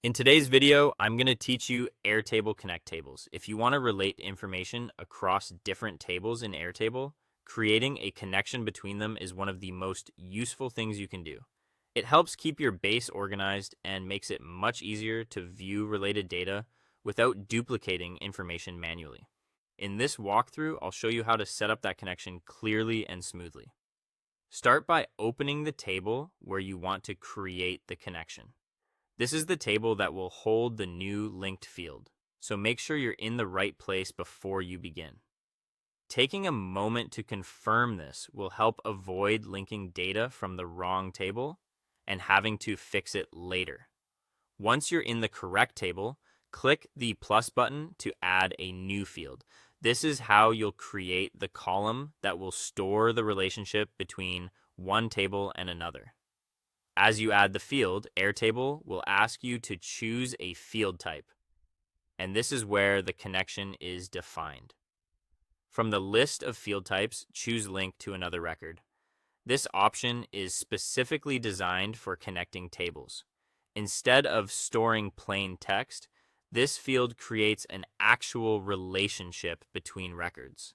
In today's video, I'm going to teach you Airtable Connect tables. If you want to relate information across different tables in Airtable, creating a connection between them is one of the most useful things you can do. It helps keep your base organized and makes it much easier to view related data without duplicating information manually. In this walkthrough, I'll show you how to set up that connection clearly and smoothly. Start by opening the table where you want to create the connection. This is the table that will hold the new linked field, so make sure you're in the right place before you begin. Taking a moment to confirm this will help avoid linking data from the wrong table and having to fix it later. Once you're in the correct table, click the plus button to add a new field. This is how you'll create the column that will store the relationship between one table and another. As you add the field, Airtable will ask you to choose a field type, and this is where the connection is defined. From the list of field types, choose link to another record. This option is specifically designed for connecting tables. Instead of storing plain text, this field creates an actual relationship between records,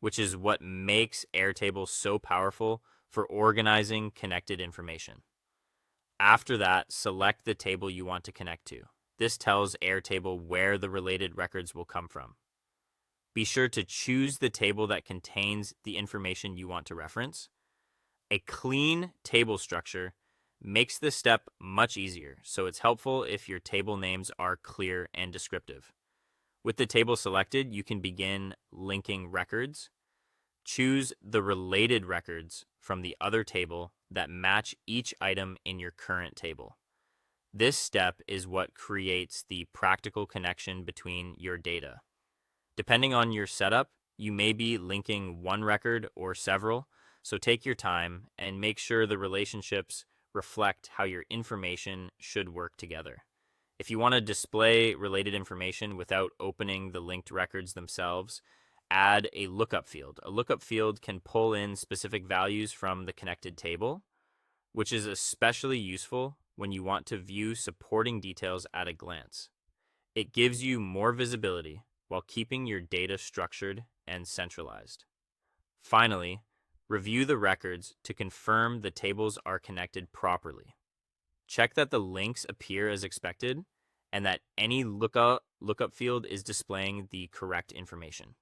which is what makes Airtable so powerful for organizing connected information. After that, select the table you want to connect to. This tells Airtable where the related records will come from. Be sure to choose the table that contains the information you want to reference. A clean table structure makes this step much easier, so it's helpful if your table names are clear and descriptive. With the table selected, you can begin linking records. Choose the related records from the other table that match each item in your current table. This step is what creates the practical connection between your data. Depending on your setup, you may be linking one record or several, so take your time and make sure the relationships reflect how your information should work together. If you want to display related information without opening the linked records themselves, add a lookup field. A lookup field can pull in specific values from the connected table, which is especially useful when you want to view supporting details at a glance. It gives you more visibility while keeping your data structured and centralized. Finally, review the records to confirm the tables are connected properly. Check that the links appear as expected and that any lookup field is displaying the correct information.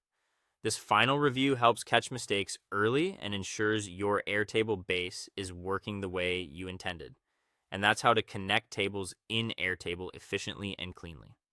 This final review helps catch mistakes early and ensures your Airtable base is working the way you intended. And that's how to connect tables in Airtable efficiently and cleanly.